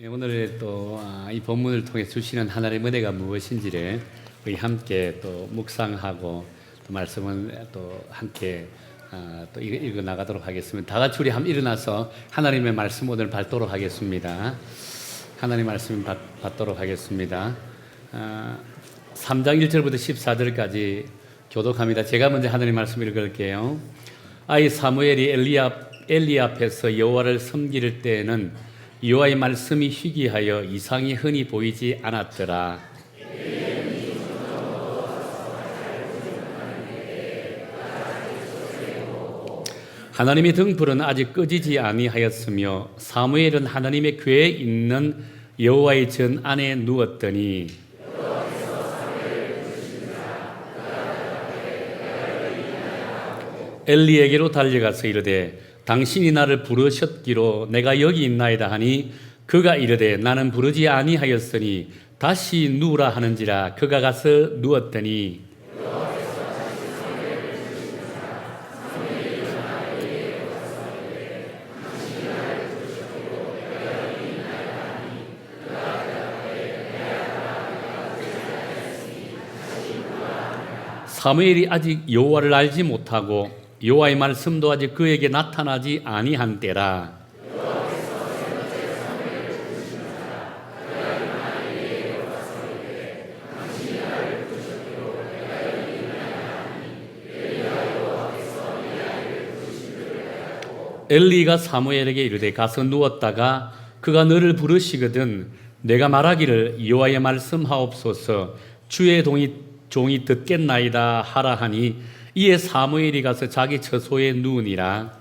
오늘 또 이 본문을 통해 주시는 하나님의 은혜가 무엇인지를 우리 함께 또 묵상하고 또 말씀은 또 함께 또 읽어 나가도록 하겠습니다. 다 같이 우리 한번 일어나서 하나님의 말씀 오늘 받도록 하겠습니다. 하나님 말씀 받도록 하겠습니다. 3장 1절부터 14절까지 교독합니다. 제가 먼저 하나님 말씀 읽을게요. 아이 사무엘이 엘리 앞에서 여호와를 섬길 때에는 여호와의 말씀이 희귀하여 이상이 흔히 보이지 않았더라. 하나님의 등불은 아직 꺼지지 아니하였으며 사무엘은 하나님의 궤에 있는 여호와의 전 안에 누웠더니 엘리에게로 달려가서 이르되 당신이 나를 부르셨기로 내가 여기 있나이다 하니 그가 이르되 나는 부르지 아니하였으니 다시 누우라 하는지라. 그가 가서 누웠더니 사무엘이 아직 여호와를 알지 못하고 여호와의 말씀도 아직 그에게 나타나지 아니한 때라. 엘리가 사무엘에게 이르되 가서 누웠다가 그가 너를 부르시거든 내가 말하기를 여호와의 말씀하옵소서 주의 종이 듣겠나이다 하라 하니 이에 사무엘이 가서 자기 처소에 누우니라.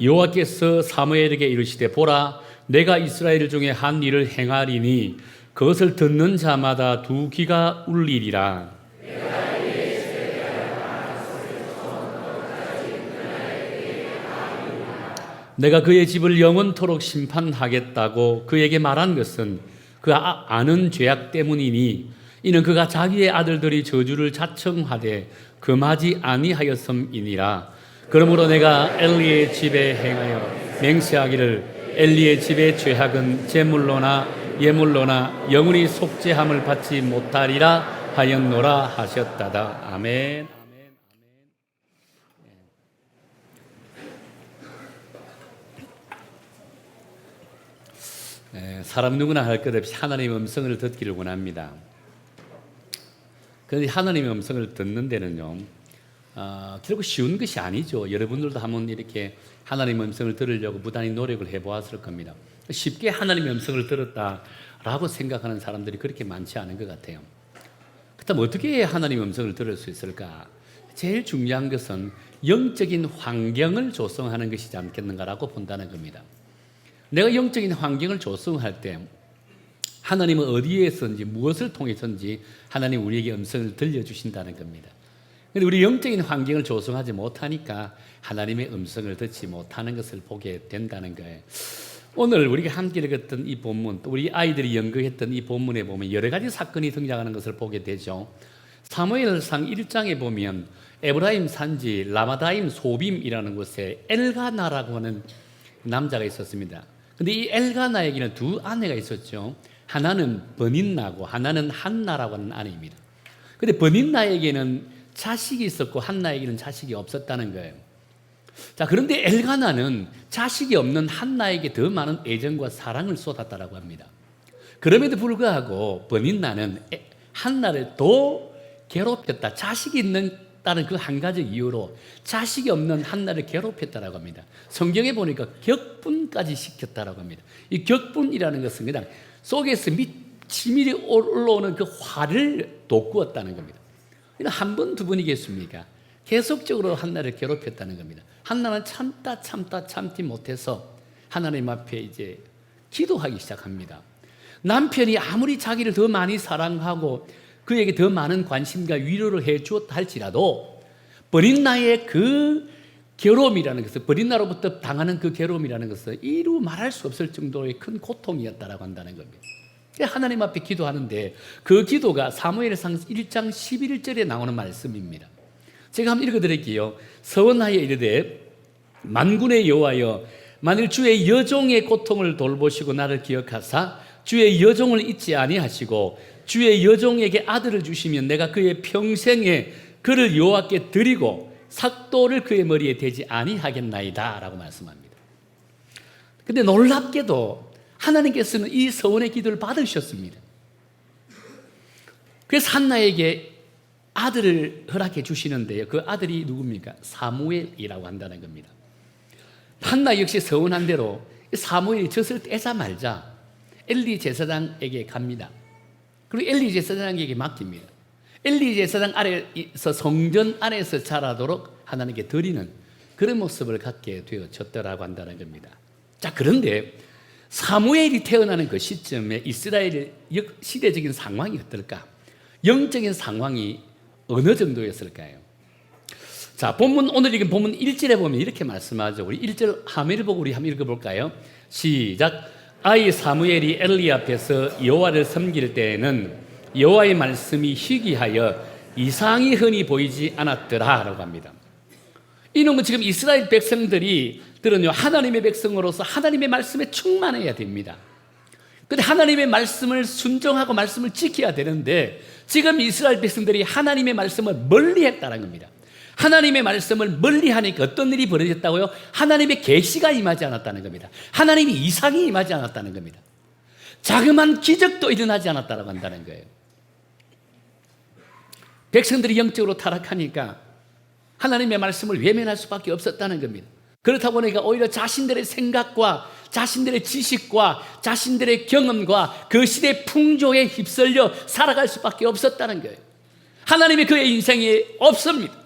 여호와께서 사무엘에게 이르시되 보라 내가 이스라엘 중에 한 일을 행하리니 그것을 듣는 자마다 두 귀가 울리리라. 내가 그의 집을 영원토록 심판하겠다고 그에게 말한 것은 그 아는 죄악 때문이니 이는 그가 자기의 아들들이 저주를 자청하되 금하지 아니하였음이니라. 그러므로 내가 엘리의 집에 행하여 맹세하기를 엘리의 집의 죄악은 제물로나 예물로나 영원히 속죄함을 받지 못하리라 하였노라 하셨다다. 아멘. 사람 누구나 할 것 없이 하나님의 음성을 듣기를 원합니다. 그런데 하나님의 음성을 듣는 데는요, 결국 쉬운 것이 아니죠. 여러분들도 한번 이렇게 하나님의 음성을 들으려고 무단히 노력을 해보았을 겁니다. 쉽게 하나님의 음성을 들었다라고 생각하는 사람들이 그렇게 많지 않은 것 같아요. 그렇다면 어떻게 하나님의 음성을 들을 수 있을까? 제일 중요한 것은 영적인 환경을 조성하는 것이지 않겠는가라고 본다는 겁니다. 내가 영적인 환경을 조성할 때 하나님은 어디에서든지 무엇을 통해서든지 하나님 우리에게 음성을 들려주신다는 겁니다. 그런데 우리 영적인 환경을 조성하지 못하니까 하나님의 음성을 듣지 못하는 것을 보게 된다는 거예요. 오늘 우리가 함께 읽었던 이 본문, 또 우리 아이들이 연구했던 이 본문에 보면 여러 가지 사건이 등장하는 것을 보게 되죠. 사무엘상 1장에 보면 에브라임 산지 라마다임 소빔이라는 곳에 엘가나라고 하는 남자가 있었습니다. 근데 이 엘가나에게는 두 아내가 있었죠. 하나는 버닌나고 하나는 한나라고 하는 아내입니다. 근데 버닌나에게는 자식이 있었고 한나에게는 자식이 없었다는 거예요. 자, 그런데 엘가나는 자식이 없는 한나에게 더 많은 애정과 사랑을 쏟았다라고 합니다. 그럼에도 불구하고 버닌나는 한나를 더 괴롭혔다. 자식이 있다는 그 한 가지 이유로 자식이 없는 한나를 괴롭혔다라고 합니다. 성경에 보니까 격분까지 시켰다라고 합니다. 이 격분이라는 것은 그냥 속에서 치밀히 올라오는 그 화를 돋구었다는 겁니다. 한 번, 두 번이겠습니까? 계속적으로 한나를 괴롭혔다는 겁니다. 한나는 참지 못해서 하나님 앞에 이제 기도하기 시작합니다. 남편이 아무리 자기를 더 많이 사랑하고 그에게 더 많은 관심과 위로를 해주었다 할지라도 버린나의 그 괴로움이라는 것은, 버린나로부터 당하는 그 괴로움이라는 것은 이루 말할 수 없을 정도의 큰 고통이었다라고 한다는 겁니다. 하나님 앞에 기도하는데 그 기도가 사무엘상 1장 11절에 나오는 말씀입니다. 제가 한번 읽어드릴게요. 서원하여 이르되 만군의 여호와여, 만일 주의 여종의 고통을 돌보시고 나를 기억하사 주의 여종을 잊지 아니하시고 주의 여종에게 아들을 주시면 내가 그의 평생에 그를 여호와께 드리고 삭도를 그의 머리에 대지 아니하겠나이다 라고 말씀합니다. 근데 놀랍게도 하나님께서는 이 서원의 기도를 받으셨습니다. 그래서 한나에게 아들을 허락해 주시는데요, 그 아들이 누굽니까? 사무엘이라고 한다는 겁니다. 한나 역시 서원한 대로 사무엘이 젖을 떼자마자 엘리 제사장에게 갑니다. 그리고 엘리 제사장에게 맡깁니다. 엘리 제사장 아래에서 성전 안에서 자라도록 하나님께 드리는 그런 모습을 갖게 되어졌더라고 한다는 겁니다. 자, 그런데 사무엘이 태어나는 그 시점에 이스라엘의 시대적인 상황이 어떨까? 영적인 상황이 어느 정도였을까요? 자, 오늘 읽은 본문 1절에 보면 이렇게 말씀하죠. 우리 1절 화면을 보고 우리 한번 읽어볼까요? 시작. 아이 사무엘이 엘리 앞에서 여호와를 섬길 때에는 여호와의 말씀이 희귀하여 이상이 흔히 보이지 않았더라 라고 합니다. 이놈은 지금 이스라엘 백성들은요, 하나님의 백성으로서 하나님의 말씀에 충만해야 됩니다. 근데 하나님의 말씀을 순종하고 말씀을 지켜야 되는데 지금 이스라엘 백성들이 하나님의 말씀을 멀리했다는 겁니다. 하나님의 말씀을 멀리하니까 어떤 일이 벌어졌다고요? 하나님의 계시가 임하지 않았다는 겁니다. 하나님의 이상이 임하지 않았다는 겁니다. 자그마한 기적도 일어나지 않았다고 한다는 거예요. 백성들이 영적으로 타락하니까 하나님의 말씀을 외면할 수밖에 없었다는 겁니다. 그렇다 보니까 오히려 자신들의 생각과 자신들의 지식과 자신들의 경험과 그 시대의 풍조에 휩쓸려 살아갈 수밖에 없었다는 거예요. 하나님이 그의 인생에 없습니다.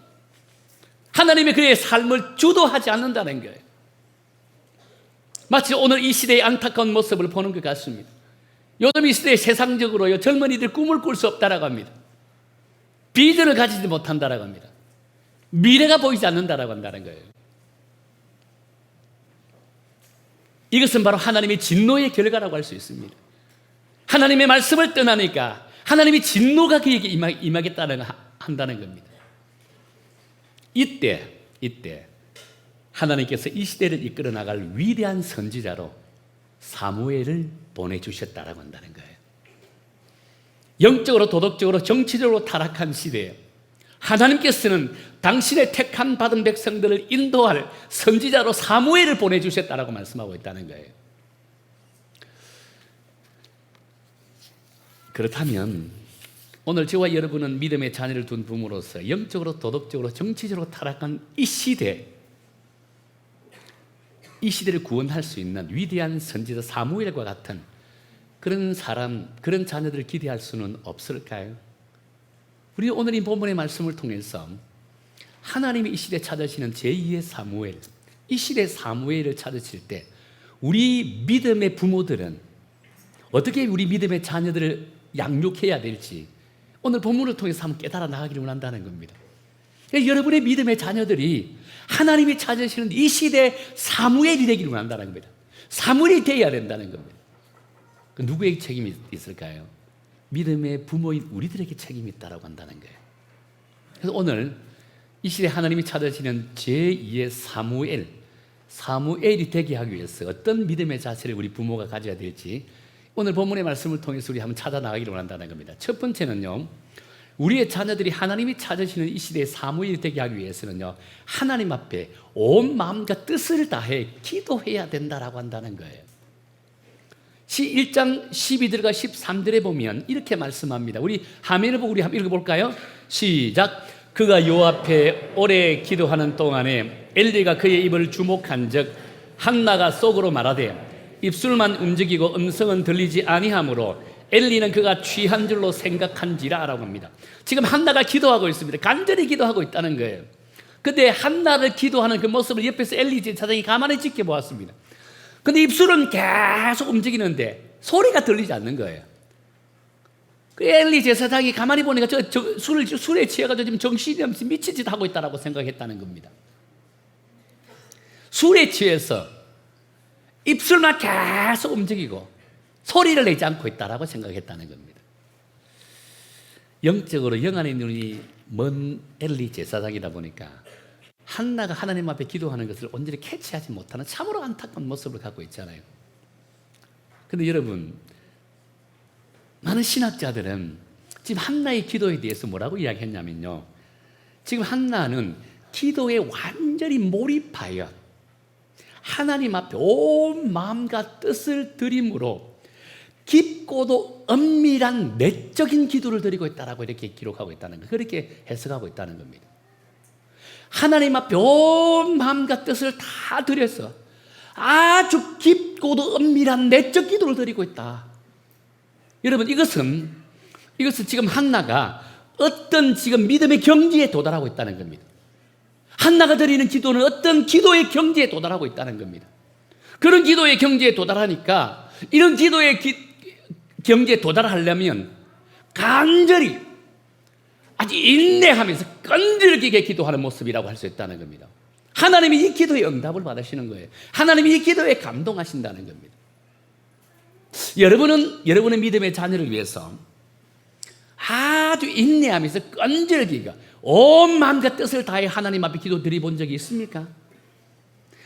하나님이 그의 삶을 주도하지 않는다는 거예요. 마치 오늘 이 시대의 안타까운 모습을 보는 것 같습니다. 요즘 이 시대에 세상적으로요, 젊은이들 꿈을 꿀 수 없다라고 합니다. 비전을 가지지 못한다라고 합니다. 미래가 보이지 않는다라고 한다는 거예요. 이것은 바로 하나님의 진노의 결과라고 할 수 있습니다. 하나님의 말씀을 떠나니까 하나님의 진노가 그에게 임하겠다는 한다는 겁니다. 이때 하나님께서 이 시대를 이끌어 나갈 위대한 선지자로 사무엘을 보내주셨다라고 한다는 거예요. 영적으로 도덕적으로 정치적으로 타락한 시대에 하나님께서는 당신의 택한 받은 백성들을 인도할 선지자로 사무엘을 보내주셨다라고 말씀하고 있다는 거예요. 그렇다면 오늘 저와 여러분은 믿음의 자녀를 둔 부모로서 영적으로 도덕적으로 정치적으로 타락한 이 시대를 구원할 수 있는 위대한 선지자 사무엘과 같은 그런 사람, 그런 자녀들을 기대할 수는 없을까요? 우리 오늘 이 본문의 말씀을 통해서 하나님이 이 시대에 찾으시는 제2의 사무엘, 이 시대 사무엘을 찾으실 때 우리 믿음의 부모들은 어떻게 우리 믿음의 자녀들을 양육해야 될지 오늘 본문을 통해서 한번 깨달아 나가기를 원한다는 겁니다. 여러분의 믿음의 자녀들이 하나님이 찾으시는 이 시대 사무엘이 되기를 원한다는 겁니다. 사무엘이 되어야 된다는 겁니다. 누구에게 책임이 있을까요? 믿음의 부모인 우리들에게 책임이 있다고 한다는 거예요. 그래서 오늘 이 시대에 하나님이 찾으시는 제2의 사무엘이 되게 하기 위해서 어떤 믿음의 자세를 우리 부모가 가져야 될지 오늘 본문의 말씀을 통해서 우리 한번 찾아 나가기를 원한다는 겁니다. 첫 번째는요, 우리의 자녀들이 하나님이 찾으시는 이 시대의 사무엘이 되게 하기 위해서는요, 하나님 앞에 온 마음과 뜻을 다해 기도해야 된다라고 한다는 거예요. 1장 12절과 13절에 보면 이렇게 말씀합니다. 우리 화면을 보고 우리 한번 읽어볼까요? 시작. 그가 요 앞에 오래 기도하는 동안에 엘리가 그의 입을 주목한 즉 한나가 속으로 말하되 입술만 움직이고 음성은 들리지 아니하므로 엘리는 그가 취한 줄로 생각한지라 라고 합니다. 지금 한나가 기도하고 있습니다. 간절히 기도하고 있다는 거예요. 근데 한나를 기도하는 그 모습을 옆에서 엘리 제사장이 가만히 지켜보았습니다. 근데 입술은 계속 움직이는데 소리가 들리지 않는 거예요. 그 엘리 제사장이 가만히 보니까 술에 취해가지고 지금 정신이 없이 미친 짓 하고 있다고 생각했다는 겁니다. 술에 취해서 입술만 계속 움직이고 소리를 내지 않고 있다라고 생각했다는 겁니다. 영적으로 영안의 눈이 먼 엘리 제사장이다 보니까 한나가 하나님 앞에 기도하는 것을 온전히 캐치하지 못하는 참으로 안타까운 모습을 갖고 있잖아요. 그런데 여러분, 많은 신학자들은 지금 한나의 기도에 대해서 뭐라고 이야기했냐면요, 지금 한나는 기도에 완전히 몰입하여 하나님 앞에 온 마음과 뜻을 드림으로 깊고도 엄밀한 내적인 기도를 드리고 있다라고 이렇게 기록하고 있다는 거, 그렇게 해석하고 있다는 겁니다. 하나님 앞에 온 마음과 뜻을 다 드려서 아주 깊고도 엄밀한 내적 기도를 드리고 있다. 여러분, 이것은 지금 한나가 어떤 지금 믿음의 경지에 도달하고 있다는 겁니다. 한나가 드리는 기도는 어떤 기도의 경지에 도달하고 있다는 겁니다. 그런 기도의 경지에 도달하니까 이런 기도의 경지에 도달하려면 간절히 아주 인내하면서 끈질기게 기도하는 모습이라고 할 수 있다는 겁니다. 하나님이 이 기도의 응답을 받으시는 거예요. 하나님이 이 기도에 감동하신다는 겁니다. 여러분은 여러분의 믿음의 자녀를 위해서 아주 인내하면서 끈질기게 온 마음과 뜻을 다해 하나님 앞에 기도 드려본 적이 있습니까?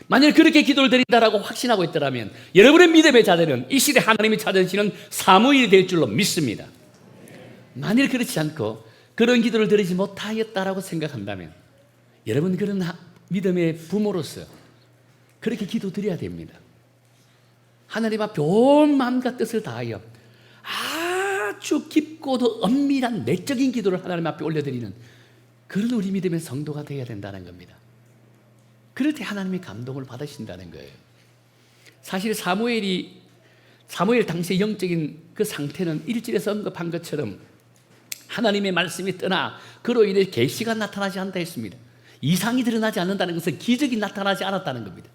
만약 그렇게 기도를 드린다라고 확신하고 있더라면 여러분의 믿음의 자녀는 이 시대 하나님이 찾으시는 사무엘이 될 줄로 믿습니다. 만일 그렇지 않고 그런 기도를 드리지 못하였다라고 생각한다면 여러분, 그런 믿음의 부모로서 그렇게 기도 드려야 됩니다. 하나님 앞에 온 마음과 뜻을 다하여 아주 깊고도 엄밀한 내적인 기도를 하나님 앞에 올려드리는 그런 우리 믿음의 성도가 되어야 된다는 겁니다. 그럴 때 하나님의 감동을 받으신다는 거예요. 사실 사무엘 당시의 영적인 그 상태는 1절에서 언급한 것처럼 하나님의 말씀이 떠나 그로 인해 계시가 나타나지 않는다 했습니다. 이상이 드러나지 않는다는 것은 기적이 나타나지 않았다는 겁니다.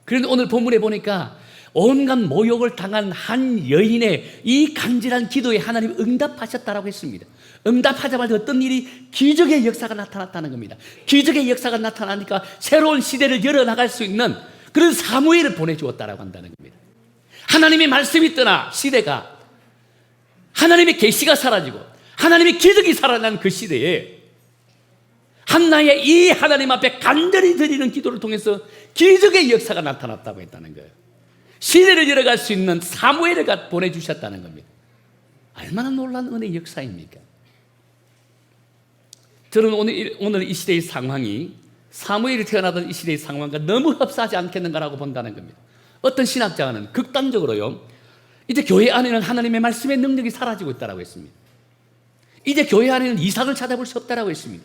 그런데 오늘 본문에 보니까 온갖 모욕을 당한 한 여인의 이 간절한 기도에 하나님 응답하셨다라고 했습니다. 응답하자마자 어떤 일이, 기적의 역사가 나타났다는 겁니다. 기적의 역사가 나타나니까 새로운 시대를 열어나갈 수 있는 그런 사무엘을 보내주었다라고 한다는 겁니다. 하나님의 말씀이 떠나 시대가, 하나님의 계시가 사라지고 하나님의 기적이 살아난 그 시대에 한나의 이 하나님 앞에 간절히 드리는 기도를 통해서 기적의 역사가 나타났다고 했다는 거예요. 시대를 열어갈 수 있는 사무엘을 보내주셨다는 겁니다. 얼마나 놀라운 은혜의 역사입니까? 저는 오늘 이 시대의 상황이 사무엘이 태어나던 이 시대의 상황과 너무 흡사하지 않겠는가라고 본다는 겁니다. 어떤 신학자는 극단적으로요, 이제 교회 안에는 하나님의 말씀의 능력이 사라지고 있다고 했습니다. 이제 교회 안에는 이상을 찾아볼 수 없다고 했습니다.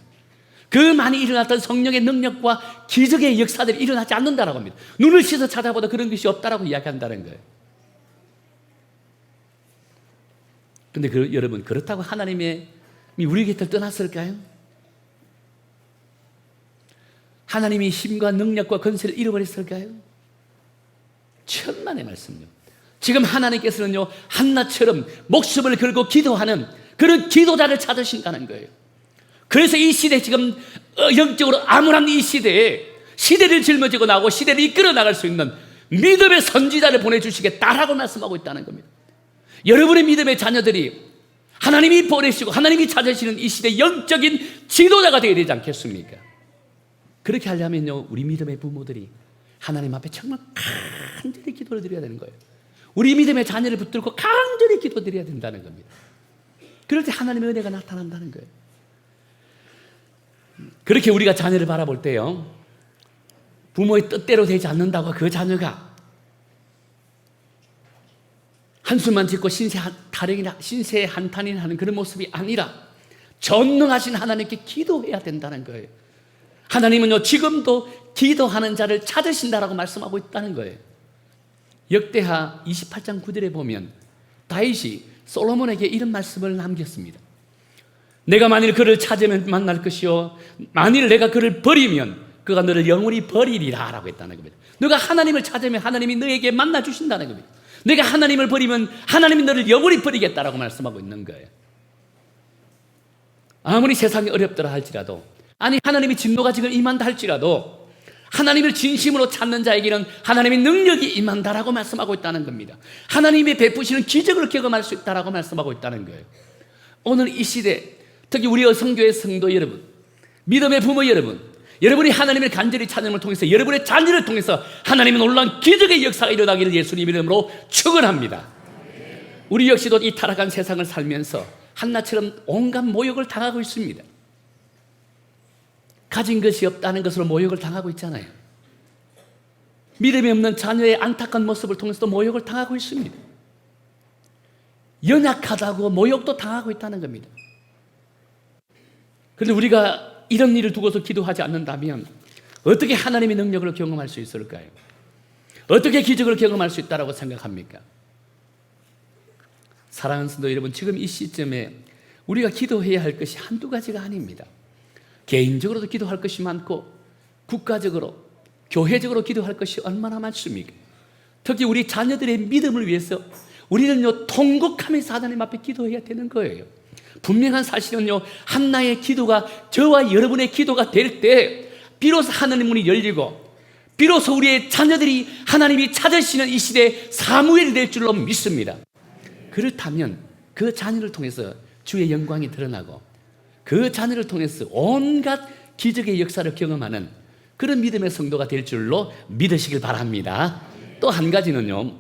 그 많이 일어났던 성령의 능력과 기적의 역사들이 일어나지 않는다고 합니다. 눈을 씻어 찾아보다 그런 것이 없다고 이야기한다는 거예요. 그런데 여러분, 그렇다고 하나님이 우리 곁을 떠났을까요? 하나님이 힘과 능력과 권세를 잃어버렸을까요? 천만의 말씀요. 지금 하나님께서는요, 한나처럼 목숨을 걸고 기도하는 그런 기도자를 찾으신다는 거예요. 그래서 이 시대, 지금 영적으로 암울한 이 시대에 시대를 짊어지고 나오고 시대를 이끌어 나갈 수 있는 믿음의 선지자를 보내주시겠다라고 말씀하고 있다는 겁니다. 여러분의 믿음의 자녀들이 하나님이 보내시고 하나님이 찾으시는 이 시대 영적인 지도자가 되어야 되지 않겠습니까? 그렇게 하려면요, 우리 믿음의 부모들이 하나님 앞에 정말 간절히 기도를 드려야 되는 거예요. 우리 믿음의 자녀를 붙들고 간절히 기도드려야 된다는 겁니다. 그럴 때 하나님의 은혜가 나타난다는 거예요. 그렇게 우리가 자녀를 바라볼 때요, 부모의 뜻대로 되지 않는다고 그 자녀가 한숨만 짓고 신세 한탄이나 하는 그런 모습이 아니라 전능하신 하나님께 기도해야 된다는 거예요. 하나님은요, 지금도 기도하는 자를 찾으신다라고 말씀하고 있다는 거예요. 역대하 28장 9절에 보면 다윗이 솔로몬에게 이런 말씀을 남겼습니다. 내가 만일 그를 찾으면 만날 것이요, 만일 내가 그를 버리면 그가 너를 영원히 버리리라 라고 했다는 겁니다. 너가 하나님을 찾으면 하나님이 너에게 만나 주신다는 겁니다. 내가 하나님을 버리면 하나님이 너를 영원히 버리겠다라고 말씀하고 있는 거예요. 아무리 세상이 어렵더라 할지라도, 아니 하나님이 진노가 지금 임한다 할지라도 하나님을 진심으로 찾는 자에게는 하나님의 능력이 임한다라고 말씀하고 있다는 겁니다. 하나님이 베푸시는 기적을 경험할 수 있다라고 말씀하고 있다는 거예요. 오늘 이 시대, 특히 우리 여성교회 성도 여러분, 믿음의 부모 여러분, 여러분이 하나님을 간절히 찾음을 통해서 여러분의 자녀를 통해서 하나님의 놀라운 기적의 역사가 일어나기를 예수님 이름으로 축원합니다. 우리 역시도 이 타락한 세상을 살면서 한나처럼 온갖 모욕을 당하고 있습니다. 가진 것이 없다는 것으로 모욕을 당하고 있잖아요. 믿음이 없는 자녀의 안타까운 모습을 통해서도 모욕을 당하고 있습니다. 연약하다고 모욕도 당하고 있다는 겁니다. 그런데 우리가 이런 일을 두고서 기도하지 않는다면 어떻게 하나님의 능력을 경험할 수 있을까요? 어떻게 기적을 경험할 수 있다고 생각합니까? 사랑하는 성도 여러분, 지금 이 시점에 우리가 기도해야 할 것이 한두 가지가 아닙니다. 개인적으로도 기도할 것이 많고 국가적으로, 교회적으로 기도할 것이 얼마나 많습니까? 특히 우리 자녀들의 믿음을 위해서 우리는요, 통곡하면서 하나님 앞에 기도해야 되는 거예요. 분명한 사실은요, 한나의 기도가 저와 여러분의 기도가 될 때 비로소 하나님 문이 열리고 비로소 우리의 자녀들이 하나님이 찾으시는 이 시대에 사무엘이 될 줄로 믿습니다. 그렇다면 그 자녀를 통해서 주의 영광이 드러나고 그 자녀를 통해서 온갖 기적의 역사를 경험하는 그런 믿음의 성도가 될 줄로 믿으시길 바랍니다. 또 한 가지는요,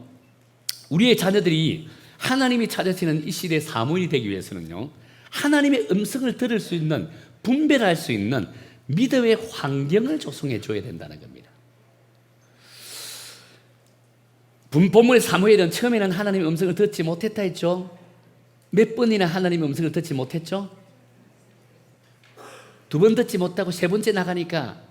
우리의 자녀들이 하나님이 찾으시는 이 시대의 사무엘이 되기 위해서는요, 하나님의 음성을 들을 수 있는, 분별할 수 있는 믿음의 환경을 조성해 줘야 된다는 겁니다. 본문의 사무엘은 처음에는 하나님의 음성을 듣지 못했다 했죠. 몇 번이나 하나님의 음성을 듣지 못했죠. 2번 듣지 못하고 3번째 나가니까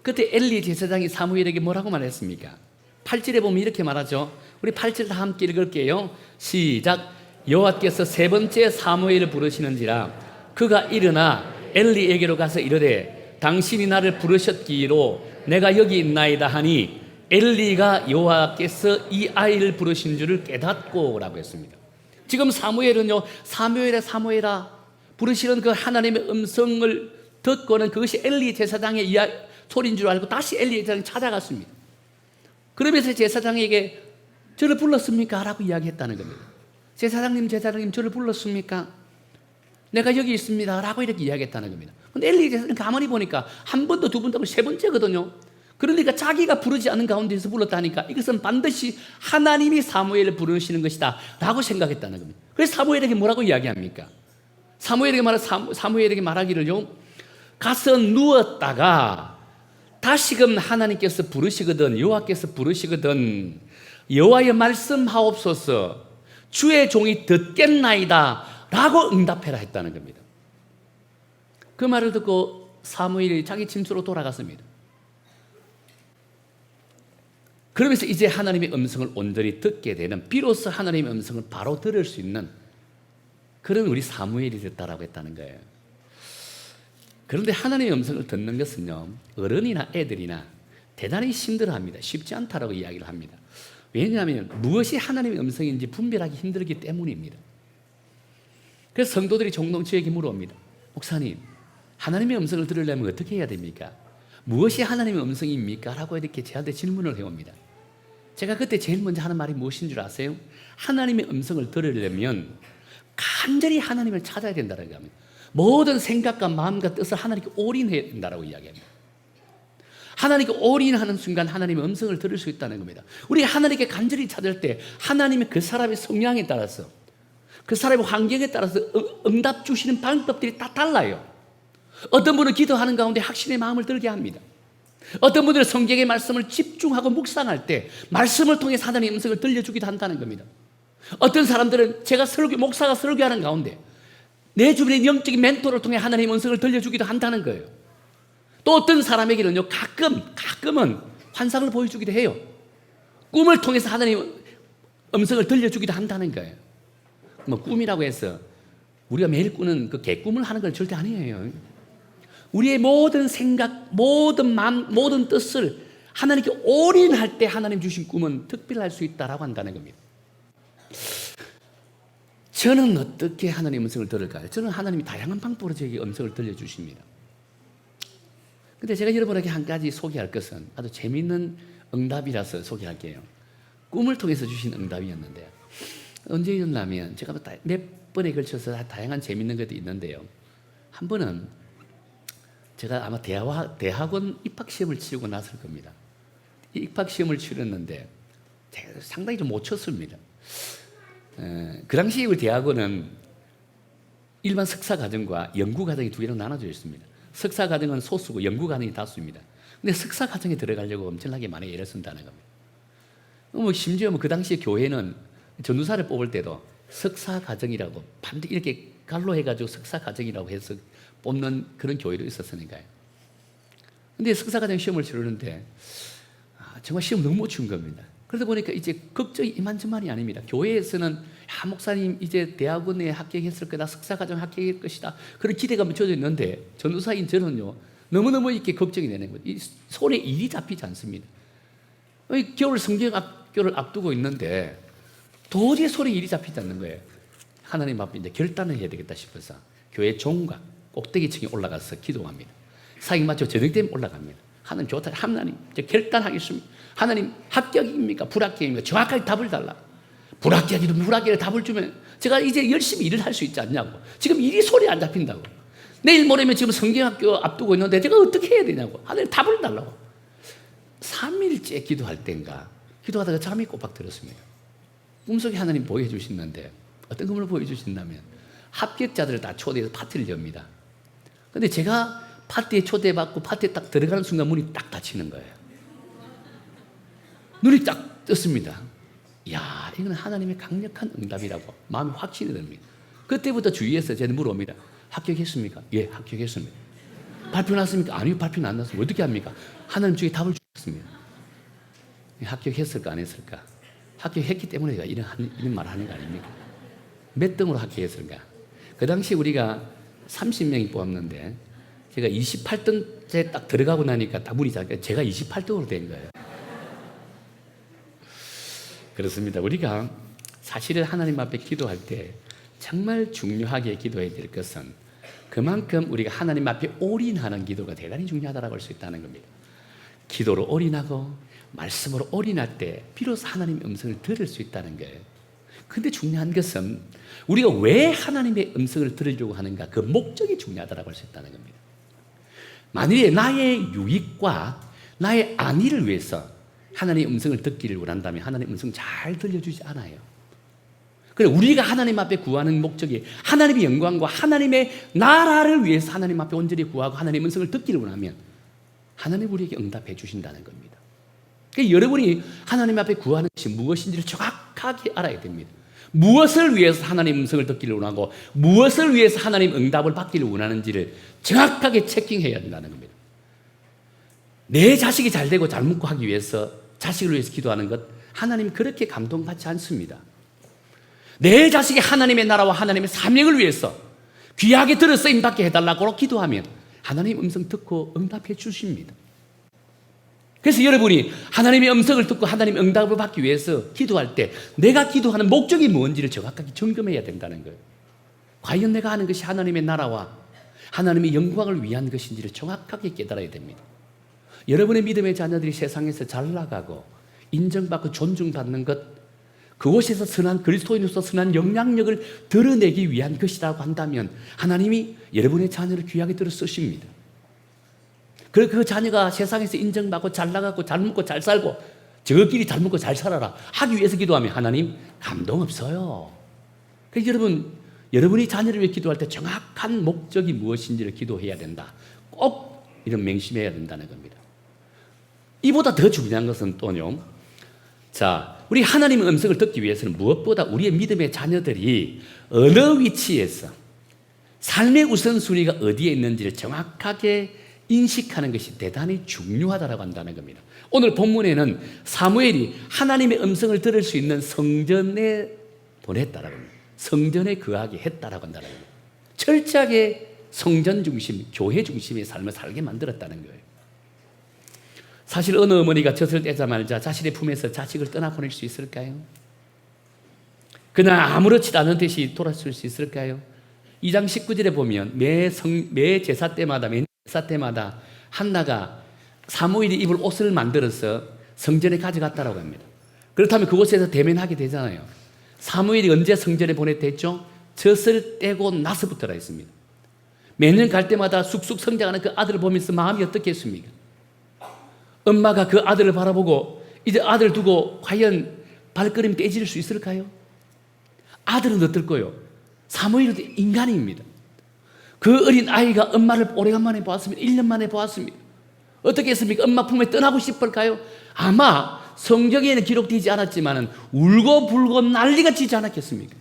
그때 엘리 제사장이 사무엘에게 뭐라고 말했습니까? 8절에 보면 이렇게 말하죠. 우리 8절 다 함께 읽을게요. 시작. 여호와께서 3번째 사무엘을 부르시는지라 그가 일어나 엘리에게로 가서 이르되 당신이 나를 부르셨기로 내가 여기 있나이다 하니 엘리가 여호와께서 이 아이를 부르신 줄을 깨닫고 라고 했습니다. 지금 사무엘은요, 사무엘아 부르시는 그 하나님의 음성을 듣고는 그것이 엘리 제사장의 소리인 줄 알고 다시 엘리 제사장이 찾아갔습니다. 그러면서 제사장에게 저를 불렀습니까? 라고 이야기했다는 겁니다. 제사장님 저를 불렀습니까? 내가 여기 있습니다 라고 이렇게 이야기했다는 겁니다. 근데 엘리 제사장이 가만히 보니까 한 번도 2번도 하고 3번째거든요. 그러니까 자기가 부르지 않은 가운데서 불렀다니까 이것은 반드시 하나님이 사무엘을 부르시는 것이다 라고 생각했다는 겁니다. 그래서 사무엘에게 뭐라고 이야기합니까? 사무엘에게 말하기를요, 가서 누웠다가 다시금 하나님께서 부르시거든, 여호와께서 부르시거든 여호와의 말씀하옵소서 주의 종이 듣겠나이다 라고 응답해라 했다는 겁니다. 그 말을 듣고 사무엘이 자기 침소로 돌아갔습니다. 그러면서 이제 하나님의 음성을 온전히 듣게 되는, 비로소 하나님의 음성을 바로 들을 수 있는 그런 우리 사무엘이 됐다라고 했다는 거예요. 그런데 하나님의 음성을 듣는 것은요, 어른이나 애들이나 대단히 힘들어합니다. 쉽지 않다라고 이야기를 합니다. 왜냐하면 무엇이 하나님의 음성인지 분별하기 힘들기 때문입니다. 그래서 성도들이 종종 저에게 물어옵니다. 목사님, 하나님의 음성을 들으려면 어떻게 해야 됩니까? 무엇이 하나님의 음성입니까? 라고 이렇게 저한테 질문을 해옵니다. 제가 그때 제일 먼저 하는 말이 무엇인 줄 아세요? 하나님의 음성을 들으려면 간절히 하나님을 찾아야 된다는 겁니다. 모든 생각과 마음과 뜻을 하나님께 올인해야 된다고 이야기합니다. 하나님께 올인하는 순간 하나님의 음성을 들을 수 있다는 겁니다. 우리 하나님께 간절히 찾을 때 하나님이 그 사람의 성향에 따라서, 그 사람의 환경에 따라서 응답 주시는 방법들이 다 달라요. 어떤 분은 기도하는 가운데 확신의 마음을 들게 합니다. 어떤 분들은 성경의 말씀을 집중하고 묵상할 때 말씀을 통해 하나님의 음성을 들려주기도 한다는 겁니다. 어떤 사람들은 제가 목사가 설교하는 가운데 내 주변의 영적인 멘토를 통해 하나님의 음성을 들려주기도 한다는 거예요. 또 어떤 사람에게는요, 가끔은 환상을 보여주기도 해요. 꿈을 통해서 하나님의 음성을 들려주기도 한다는 거예요. 뭐 꿈이라고 해서 우리가 매일 꾸는 그 개꿈을 하는 건 절대 아니에요. 우리의 모든 생각, 모든 마음, 모든 뜻을 하나님께 올인할 때 하나님 주신 꿈은 특별할 수 있다라고 한다는 겁니다. 저는 어떻게 하나님의 음성을 들을까요? 저는 하나님이 다양한 방법으로 저에게 음성을 들려주십니다. 근데 제가 여러분에게 한 가지 소개할 것은 아주 재미있는 응답이라서 소개할게요. 꿈을 통해서 주신 응답이었는데, 언제였냐면 제가 몇 번에 걸쳐서 다양한 재미있는 것도 있는데요. 한 번은 제가 아마 대학원 입학시험을 치르고 났을 겁니다. 입학시험을 치렀는데 제가 상당히 좀 못 쳤습니다. 그 당시에 우리 대학원은 일반 석사과정과 연구과정이 두 개로 나눠져 있습니다. 석사과정은 소수고 연구과정이 다수입니다. 근데 석사과정에 들어가려고 엄청나게 많이 애를 쓴다는 겁니다. 심지어 그 당시에 교회는 전도사를 뽑을 때도 석사과정이라고 반드시 이렇게 갈로 해가지고 석사과정이라고 해서 뽑는 그런 교회도 있었으니까요. 근데 석사과정 시험을 치르는데 정말 시험 너무 못 친 겁니다. 그러다 보니까 이제 걱정이 이만저만이 아닙니다. 교회에서는 목사님 이제 대학원에 합격했을 거다, 석사과정 합격할 것이다, 그런 기대감이 줘져 있는데 전도사인 저는요 너무너무 이렇게 걱정이 되는 거예요. 이 손에 일이 잡히지 않습니다. 겨울 성경학교를 앞두고 있는데 도저히 손에 일이 잡히지 않는 거예요. 하나님 앞에 이제 결단을 해야 되겠다 싶어서 교회 종각 꼭대기층에 올라가서 기도합니다. 사역 마치고 저녁 되면 올라갑니다. 하나님 좋다. 하나님 이제 결단하겠습니다. 하나님 합격입니까? 불합격입니까? 정확하게 답을 달라. 불합격이든 불합격이든 답을 주면 제가 이제 열심히 일을 할 수 있지 않냐고. 지금 일이 손에 안 잡힌다고. 내일 모레면 지금 성경학교 앞두고 있는데 제가 어떻게 해야 되냐고. 하나님 답을 달라고. 3일째 기도할 때인가 기도하다가 잠이 꼬박 들었습니다. 꿈속에 하나님 보여주시는데 어떤 꿈을 보여주신다면 합격자들을 다 초대해서 파티를 엽니다. 근데 제가 파티에 초대받고 파티에 딱 들어가는 순간 문이 딱 닫히는 거예요. 눈이 딱 떴습니다. 이야, 이건 하나님의 강력한 응답이라고 마음이 확신이 듭니다. 그때부터 주위에서 저한테 물어봅니다. 합격했습니까? 예, 합격했습니다. 발표 났습니까? 아니요, 발표는 안 났습니다. 어떻게 합니까? 하나님 중에 답을 주셨습니다. 합격했을까 안 했을까? 합격했기 때문에 제가 이런 말 하는 거 아닙니까? 몇 등으로 합격했을까? 그 당시 우리가 30명이 뽑았는데 제가 28등째 딱 들어가고 나니까 딱 문이 닫히니까 제가 28등으로 된 거예요. 그렇습니다. 우리가 사실은 하나님 앞에 기도할 때 정말 중요하게 기도해야 될 것은 그만큼 우리가 하나님 앞에 올인하는 기도가 대단히 중요하다고 할 수 있다는 겁니다. 기도로 올인하고 말씀으로 올인할 때 비로소 하나님의 음성을 들을 수 있다는 거예요. 근데 중요한 것은 우리가 왜 하나님의 음성을 들으려고 하는가, 그 목적이 중요하다고 할 수 있다는 겁니다. 만일에 나의 유익과 나의 안위를 위해서 하나님의 음성을 듣기를 원한다면 하나님의 음성 잘 들려주지 않아요. 그래, 우리가 하나님 앞에 구하는 목적이 하나님의 영광과 하나님의 나라를 위해서 하나님 앞에 온전히 구하고 하나님의 음성을 듣기를 원하면 하나님 우리에게 응답해 주신다는 겁니다. 그러니까 여러분이 하나님 앞에 구하는 것이 무엇인지를 정확하게 알아야 됩니다. 무엇을 위해서 하나님의 음성을 듣기를 원하고 무엇을 위해서 하나님의 응답을 받기를 원하는지를 정확하게 체킹해야 된다는 겁니다. 내 자식이 잘 되고 잘 먹고 하기 위해서 자식을 위해서 기도하는 것 하나님 그렇게 감동받지 않습니다. 내 자식이 하나님의 나라와 하나님의 사명을 위해서 귀하게 들어 쓰임받게 해달라고 기도하면 하나님 음성 듣고 응답해 주십니다. 그래서 여러분이 하나님의 음성을 듣고 하나님의 응답을 받기 위해서 기도할 때 내가 기도하는 목적이 뭔지를 정확하게 점검해야 된다는 거예요. 과연 내가 하는 것이 하나님의 나라와 하나님의 영광을 위한 것인지를 정확하게 깨달아야 됩니다. 여러분의 믿음의 자녀들이 세상에서 잘 나가고 인정받고 존중받는 것, 그곳에서 선한 그리스도인으로서 선한 영향력을 드러내기 위한 것이라고 한다면 하나님이 여러분의 자녀를 귀하게 들어 쓰십니다. 그 자녀가 세상에서 인정받고 잘 나가고 잘 먹고 잘 살고 저끼리 잘 먹고 잘 살아라 하기 위해서 기도하면 하나님 감동 없어요. 그래서 여러분이 자녀를 위해 기도할 때 정확한 목적이 무엇인지를 기도해야 된다. 꼭 이런 맹심해야 된다는 겁니다. 이보다 더 중요한 것은 또요. 자, 우리 하나님의 음성을 듣기 위해서는 무엇보다 우리의 믿음의 자녀들이 어느 위치에서 삶의 우선순위가 어디에 있는지를 정확하게 인식하는 것이 대단히 중요하다고 한다는 겁니다. 오늘 본문에는 사무엘이 하나님의 음성을 들을 수 있는 성전에 보냈다라고 합니다. 성전에 거하게 했다라고 한다는 겁니다. 철저하게 성전 중심, 교회 중심의 삶을 살게 만들었다는 거예요. 사실 어느 어머니가 젖을 떼자마자 자신의 품에서 자식을 떠나보낼 수 있을까요? 그냥 아무렇지도 않은 듯이 돌아설 수 있을까요? 2장 19절에 보면 매 제사 때마다 한나가 사무엘이 입을 옷을 만들어서 성전에 가져갔다고 합니다. 그렇다면 그곳에서 대면하게 되잖아요. 사무엘이 언제 성전에 보냈댔죠? 젖을 떼고 나서부터라 했습니다. 매년 갈 때마다 쑥쑥 성장하는 그 아들을 보면서 마음이 어떻겠습니까? 엄마가 그 아들을 바라보고 이제 아들 두고 과연 발걸음 떼질 수 있을까요? 아들은 어떨까요? 사무엘은 인간입니다. 그 어린 아이가 엄마를 오래간만에 보았습니다. 1년 만에 보았습니다. 어떻게 했습니까? 엄마 품에 떠나고 싶을까요? 아마 성경에는 기록되지 않았지만 울고 불고 난리가 치지 않았겠습니까?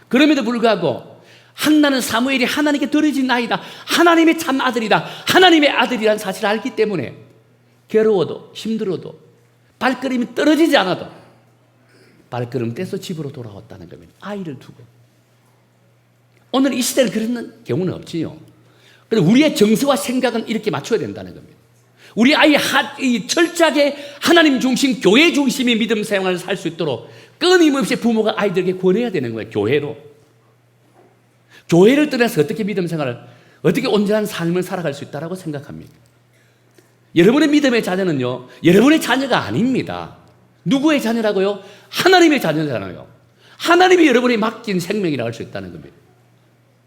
그럼에도 불구하고 한나는 사무엘이 하나님께 드려진 아이다, 하나님의 참 아들이다, 하나님의 아들이라는 사실을 알기 때문에 괴로워도 힘들어도 발걸음이 떨어지지 않아도 발걸음 떼서 집으로 돌아왔다는 겁니다. 아이를 두고. 오늘 이 시대는 그런 경우는 없지요. 그런데 우리의 정서와 생각은 이렇게 맞춰야 된다는 겁니다. 우리 아이 철저하게 하나님 중심, 교회 중심의 믿음 생활을 살 수 있도록 끊임없이 부모가 아이들에게 권해야 되는 거예요. 교회로. 교회를 떠나서 어떻게 믿음 생활을, 어떻게 온전한 삶을 살아갈 수 있다고 생각합니까? 여러분의 믿음의 자녀는요, 여러분의 자녀가 아닙니다. 누구의 자녀라고요? 하나님의 자녀잖아요. 하나님이 여러분이 맡긴 생명이라고 할 수 있다는 겁니다.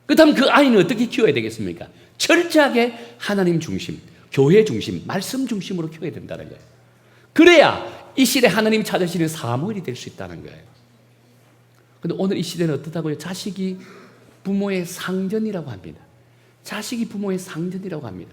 그렇다면 그 아이는 어떻게 키워야 되겠습니까? 철저하게 하나님 중심, 교회 중심, 말씀 중심으로 키워야 된다는 거예요. 그래야 이 시대 하나님 찾으시는 사무엘이 될 수 있다는 거예요. 그런데 오늘 이 시대는 어떻다고요? 자식이 부모의 상전이라고 합니다. 자식이 부모의 상전이라고 합니다.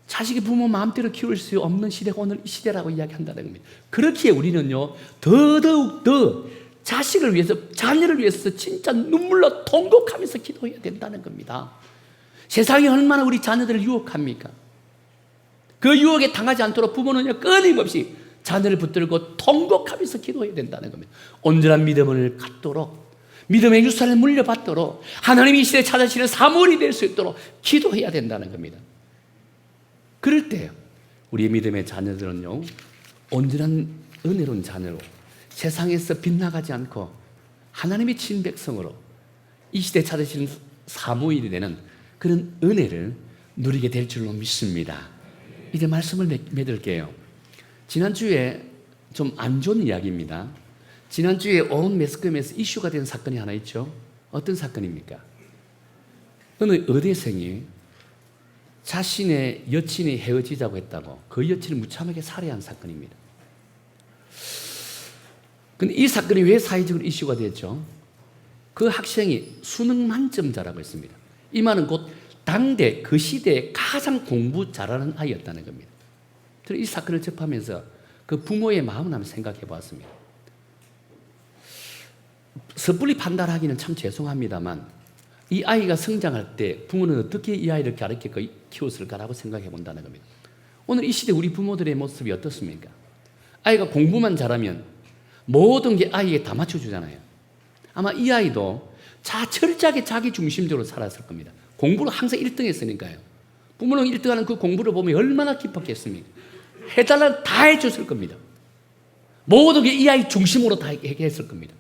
자식이 부모 마음대로 키울 수 없는 시대가 오늘 이 시대라고 이야기한다는 겁니다. 그렇기에 우리는요, 더더욱 더 자식을 위해서, 자녀를 위해서 진짜 눈물로 통곡하면서 기도해야 된다는 겁니다. 세상이 얼마나 우리 자녀들을 유혹합니까? 그 유혹에 당하지 않도록 부모는요, 끊임없이 자녀를 붙들고 통곡하면서 기도해야 된다는 겁니다. 온전한 믿음을 갖도록, 믿음의 유산을 물려받도록, 하나님이 이 시대에 찾으시는 사무엘이 될 수 있도록 기도해야 된다는 겁니다. 그럴 때 우리의 믿음의 자녀들은요, 온전한 은혜로운 자녀로 세상에서 빗나가지 않고 하나님의 친백성으로 이 시대에 찾으시는 사무엘이 되는 그런 은혜를 누리게 될 줄로 믿습니다. 이제 말씀을 맺을게요. 지난주에 좀 안 좋은 이야기입니다. 지난주에 온 매스컴에서 이슈가 된 사건이 하나 있죠. 어떤 사건입니까? 어느 의대생이 자신의 여친이 헤어지자고 했다고 그 여친을 무참하게 살해한 사건입니다. 근데 이 사건이 왜 사회적으로 이슈가 됐죠? 그 학생이 수능 만점자라고 했습니다. 이 말은 곧 당대 그 시대에 가장 공부 잘하는 아이였다는 겁니다. 이 사건을 접하면서 그 부모의 마음을 한번 생각해 보았습니다. 섣불리 판단하기는 참 죄송합니다만 이 아이가 성장할 때 부모는 어떻게 이 아이를 가르쳐 키웠을까라고 생각해 본다는 겁니다. 오늘 이 시대 우리 부모들의 모습이 어떻습니까? 아이가 공부만 잘하면 모든 게 아이에게 다 맞춰주잖아요. 아마 이 아이도 철저하게 자기 중심적으로 살았을 겁니다. 공부를 항상 1등 했으니까요. 부모는 1등하는 그 공부를 보면 얼마나 기뻤겠습니까? 해달라는 다 해줬을 겁니다. 모든 게 이 아이 중심으로 다 했을 겁니다.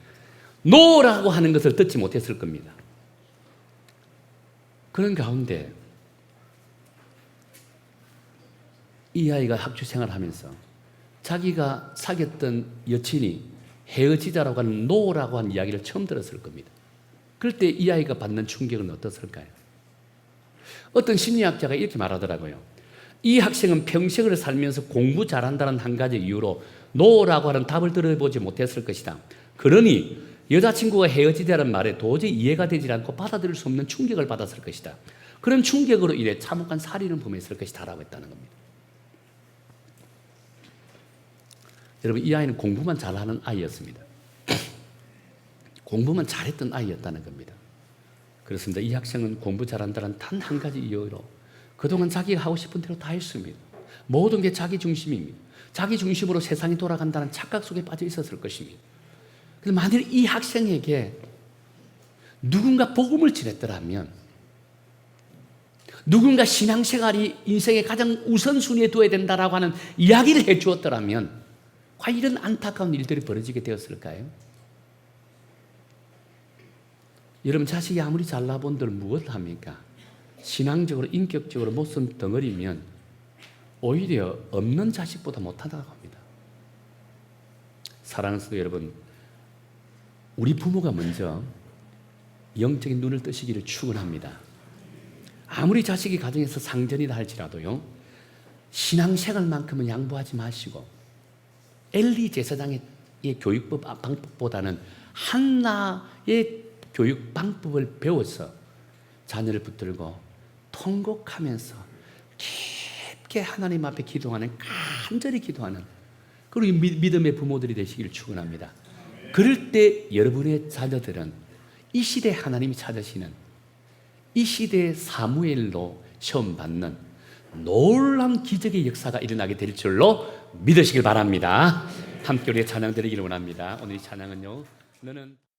노라고 하는 것을 듣지 못했을 겁니다. 그런 가운데 이 아이가 학교 생활을 하면서 자기가 사귀었던 여친이 헤어지자라고 하는 노라고 하는 이야기를 처음 들었을 겁니다. 그럴 때 이 아이가 받는 충격은 어떻을까요? 어떤 심리학자가 이렇게 말하더라고요. 이 학생은 평생을 살면서 공부 잘한다는 한 가지 이유로 노라고 하는 답을 들어보지 못했을 것이다. 그러니 여자친구가 헤어지자는 말에 도저히 이해가 되지 않고 받아들일 수 없는 충격을 받았을 것이다. 그런 충격으로 인해 참혹한 살인을 범했을 것이다 라고 했다는 겁니다. 여러분, 이 아이는 공부만 잘하는 아이였습니다. 공부만 잘했던 아이였다는 겁니다. 그렇습니다. 이 학생은 공부 잘한다는 단 한 가지 이유로 그동안 자기가 하고 싶은 대로 다 했습니다. 모든 게 자기 중심입니다. 자기 중심으로 세상이 돌아간다는 착각 속에 빠져 있었을 것입니다. 그런데 만일 이 학생에게 누군가 복음을 전했더라면, 누군가 신앙생활이 인생의 가장 우선순위에 둬야 된다라고 하는 이야기를 해주었더라면 과연 이런 안타까운 일들이 벌어지게 되었을까요? 여러분, 자식이 아무리 잘나본들 무엇을 합니까? 신앙적으로 인격적으로 모습 덩어리면 오히려 없는 자식보다 못하다고 합니다. 사랑하는 성도 여러분, 우리 부모가 먼저 영적인 눈을 뜨시기를 축원합니다. 아무리 자식이 가정에서 상전이다 할지라도요, 신앙생활만큼은 양보하지 마시고 엘리 제사장의 교육법 방법보다는 한나의 교육 방법을 배워서 자녀를 붙들고 통곡하면서 깊게 하나님 앞에 기도하는, 간절히 기도하는 그리고 믿음의 부모들이 되시기를 축원합니다. 그럴 때 여러분의 자녀들은 이 시대 하나님이 찾으시는, 이 시대의 사무엘로 시험 받는 놀라운 기적의 역사가 일어나게 될 줄로 믿으시길 바랍니다. 함께 우리의 찬양 드리기를 원합니다. 오늘 이 찬양은요, 너는